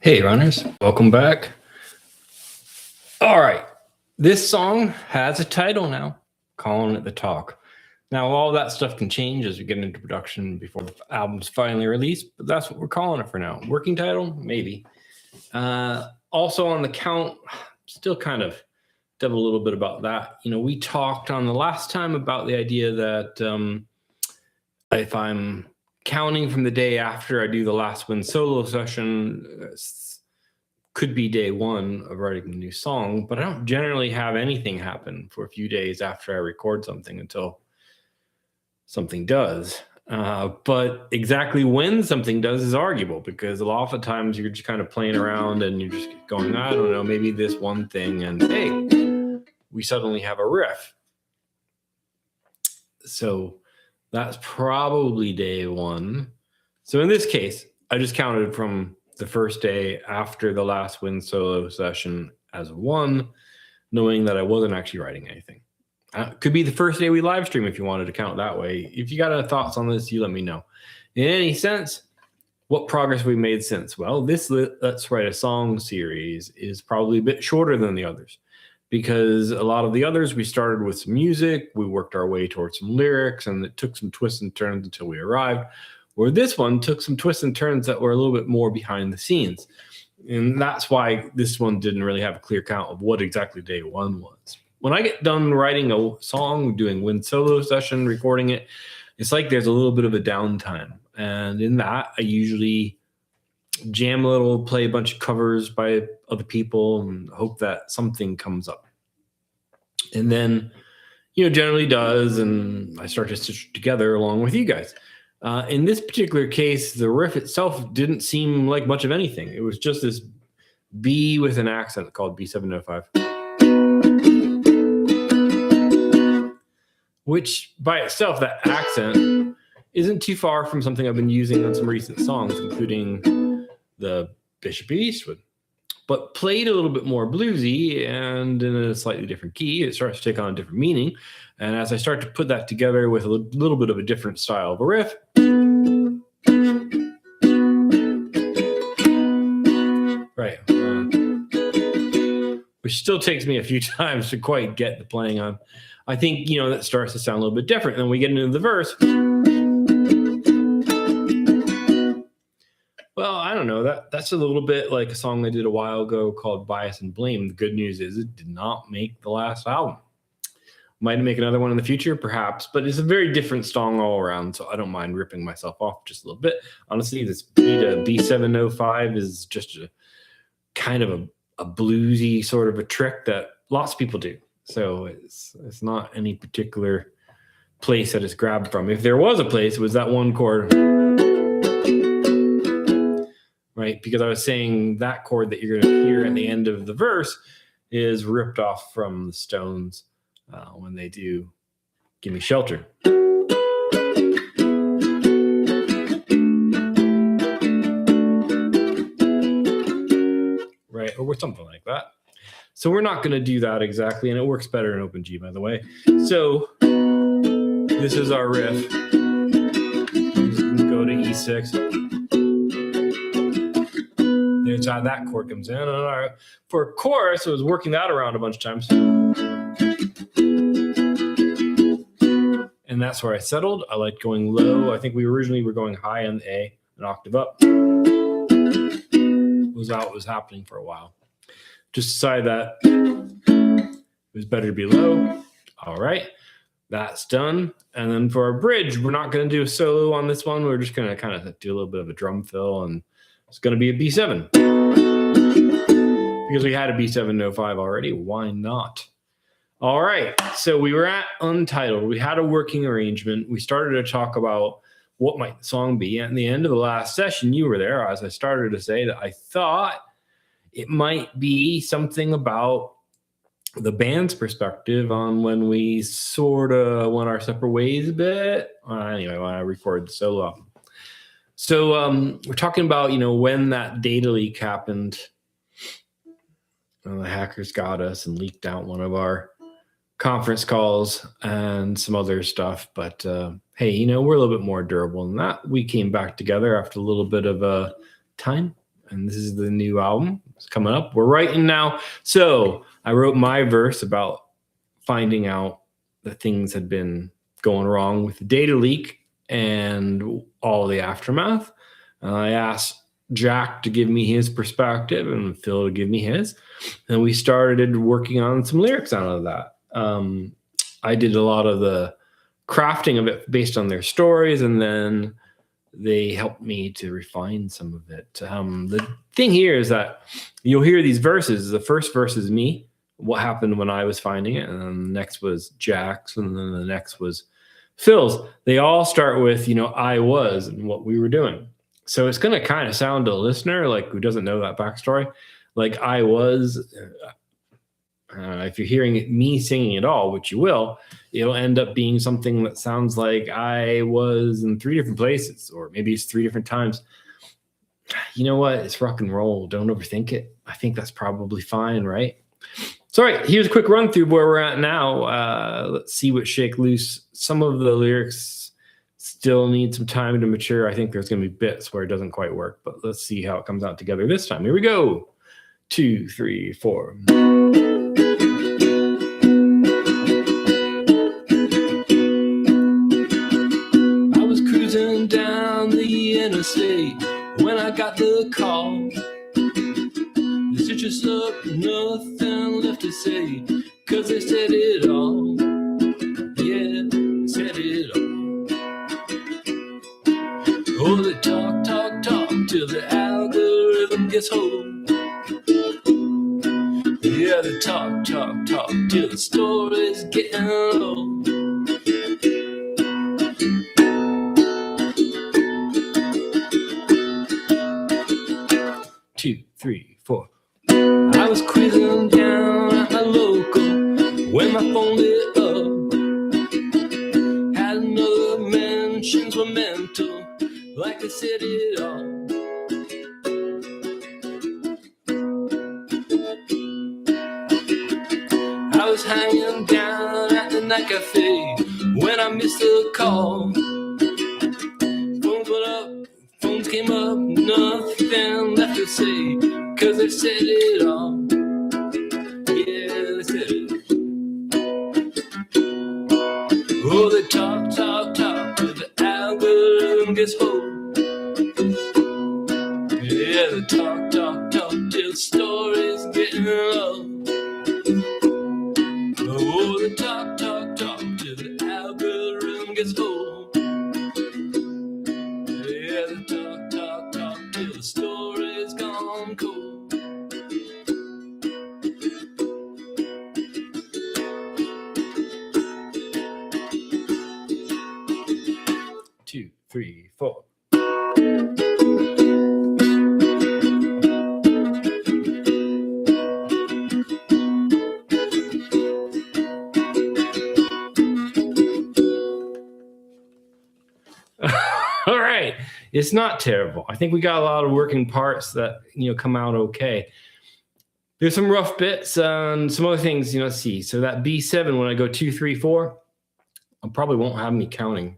Hey, runners, welcome back. All right, this song has a title now, calling it The Talk. Now, all that stuff can change as we get into production before the album's finally released, but that's what we're calling it for now. Working title, maybe. Also on the count, still kind of did a little bit about that. We talked on the last time about the idea that if I'm counting from the day after I do the last Win solo session, could be day one of writing a new song, but I don't generally have anything happen for a few days after I record something until something does. But exactly when something does is arguable, because a lot of times you're just kind of playing around and you're just going, I don't know, maybe this one thing, and hey, we suddenly have a riff. So that's probably day one. So in this case, I just counted from the first day after the last Win solo session as one, knowing that I wasn't actually writing anything. Could be the first day we live stream if you wanted to count that way. If you got any thoughts on this, you let me know. In any sense, what progress we made since? Well, this Let's Write a Song series is probably a bit shorter than the others, because a lot of the others, we started with some music, we worked our way towards some lyrics, and it took some twists and turns until we arrived. Where this one took some twists and turns that were a little bit more behind the scenes. And that's why this one didn't really have a clear count of what exactly day one was. When I get done writing a song, doing Win solo session, recording it, it's like there's a little bit of a downtime. And in that, I usually jam a little, play a bunch of covers by other people, and hope that something comes up. And then, generally does, and I start to stitch it together along with you guys. In this particular case, the riff itself didn't seem like much of anything. It was just this B with an accent called B705. Which by itself, that accent isn't too far from something I've been using on some recent songs, including the Bishop of Eastwood, but played a little bit more bluesy and in a slightly different key. It starts to take on a different meaning. And as I start to put that together with a little bit of a different style of a riff, right, which still takes me a few times to quite get the playing on. I think, that starts to sound a little bit different. Then we get into the verse. Well, I don't know. That's a little bit like a song I did a while ago called Bias and Blame. The good news is it did not make the last album. Might make another one in the future, perhaps, but it's a very different song all around, so I don't mind ripping myself off just a little bit. Honestly, this B to B705 is just a kind of a bluesy sort of a trick that lots of people do. So it's not any particular place that it's grabbed from. If there was a place, it was that one chord, right? Because I was saying that chord that you're going to hear at the end of the verse is ripped off from the Stones when they do Give Me Shelter. Right, or something like that. So we're not going to do that exactly, and it works better in open G, by the way. So this is our riff. Go to E6. There's how that chord comes in. And for a chorus, I was working that around a bunch of times. And that's where I settled. I liked going low. I think we originally were going high on the A, an octave up. Was how it was happening for a while. Just decided that it was better to be low. All right, that's done. And then for our bridge, we're not going to do a solo on this one. We're just going to kind of do a little bit of a drum fill, and it's going to be a B7. Because we had a B705 already, why not? All right, so we were at Untitled. We had a working arrangement. We started to talk about what might the song be. And at the end of the last session, you were there, as I started to say that I thought it might be something about the band's perspective on when we sort of went our separate ways a bit. Anyway, when I recorded the solo album. So we're talking about, when that data leak happened. The hackers got us and leaked out one of our conference calls and some other stuff. But hey, we're a little bit more durable than that. We came back together after a little bit of time. and this is the new album. It's coming up. We're writing now. So I wrote my verse about finding out that things had been going wrong with the data leak and all the aftermath. I asked Jack to give me his perspective and Phil to give me his. And we started working on some lyrics out of that. I did a lot of the crafting of it based on their stories, and then they helped me to refine some of it. The thing here is that you'll hear these verses. The first verse is me, what happened when I was finding it, and then the next was Jack's, and then the next was Phil's. They all start with, I was and what we were doing. So it's going to kind of sound to a listener like who doesn't know that backstory, like I was. If you're hearing me singing at all, which you will, it'll end up being something that sounds like I was in 3 different places, or maybe it's 3 different times. You know what? It's rock and roll. Don't overthink it. I think that's probably fine, right? So, all right, here's a quick run through where we're at now. Let's see what shake loose. Some of the lyrics still need some time to mature. I think there's going to be bits where it doesn't quite work, but let's see how it comes out together this time. Here we go. 2, 3, 4. Interstate when I got the call. They stitched us up, nothing left to say, 'cause they said it all. Yeah, they said it all. Oh, they talk till the algorithm gets hold. Yeah, they talk till the story's getting old. 2, 3, 4. I was cruising down at my local when my phone lit up. Had another mentions were mental, like they said it all. I was hanging down at the night cafe when I missed the call. Phones went up, phones came up, nothing left to say, 'cause they said it all. Yeah, they said it. Oh, they talk till the algorithm gets hold. Yeah, they talk till the story's getting low. Oh, they talk till the algorithm gets hold. Yeah, they talk till the story's gone cold. Two, 3, 4. All right. It's not terrible. I think we got a lot of working parts that, come out okay. There's some rough bits and some other things, let's see. So that B7, when I go 2, 3, 4, I probably won't have me counting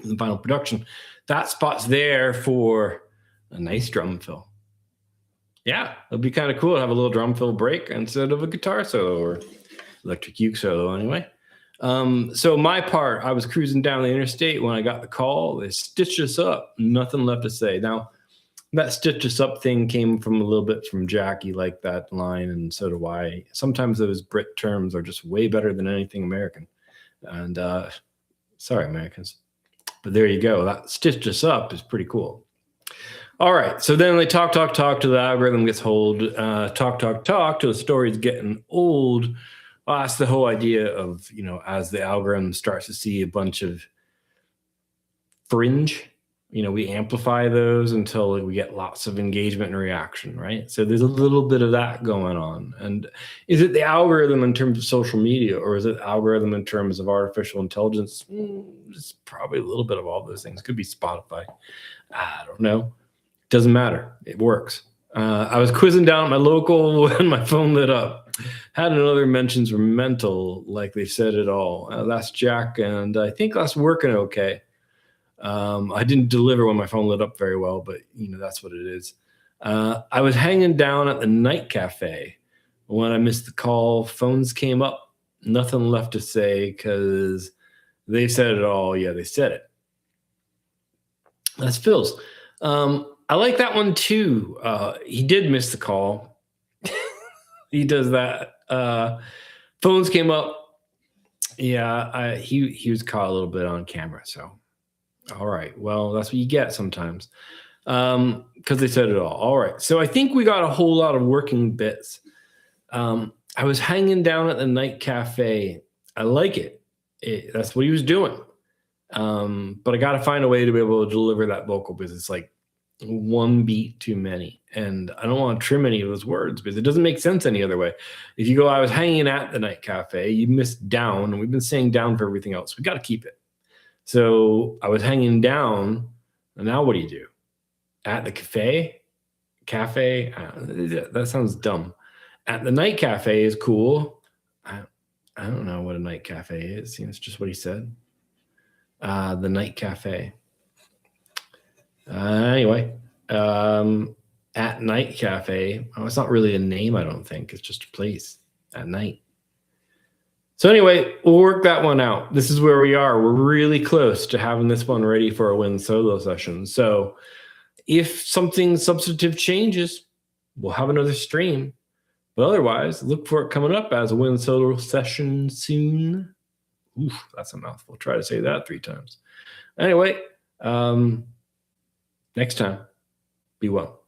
in the final production. That spot's there for a nice drum fill. Yeah, it'll be kind of cool to have a little drum fill break instead of a guitar solo or electric uke solo anyway. So my part, I was cruising down the interstate when I got the call. They stitched us up. Nothing left to say. Now, that stitch us up thing came from a little bit from Jackie, like that line, and so do I. Sometimes those Brit terms are just way better than anything American. And sorry, Americans. But there you go. That stitched us up is pretty cool. All right. So then they talk till the algorithm gets hold. Talk till the story's getting old. Well, that's the whole idea of, as the algorithm starts to see a bunch of fringe, we amplify those until we get lots of engagement and reaction, right? So there's a little bit of that going on. And is it the algorithm in terms of social media, or is it algorithm in terms of artificial intelligence? It's probably a little bit of all those things. Could be Spotify. I don't know. Doesn't matter. It works. I was quizzing down at my local when my phone lit up. Had another mentions were mental, like they said it all. That's Jack, and I think that's working okay. I didn't deliver when my phone lit up very well, but that's what it is. I was hanging down at the night cafe when I missed the call. Phones came up. Nothing left to say because they said it all. Yeah, they said it. That's Phil's. I like that one too. He did miss the call. He does that. Phones came up. Yeah, he was caught a little bit on camera. So, all right. Well, that's what you get sometimes. Because they said it all right. So I think we got a whole lot of working bits. I was hanging down at the night cafe. I like it. That's what he was doing. But I got to find a way to be able to deliver that vocal because it's like one beat too many, and I don't want to trim any of those words because it doesn't make sense any other way. If you go, I was hanging at the night cafe, you missed down, and we've been saying down for everything else. We got to keep it. So I was hanging down, and now what do you do? At the cafe? That sounds dumb. At the night cafe is cool. I don't know what a night cafe is. It's just what he said. The night cafe. Anyway, at night cafe. Oh, it's not really a name, I don't think. It's just a place at night. So anyway, we'll work that one out. This is where we are. We're really close to having this one ready for a Win solo session. So if something substantive changes, we'll have another stream. But otherwise, look for it coming up as a Win solo session soon. Oof, that's a mouthful. Try to say that 3 times. Anyway, next time, be well.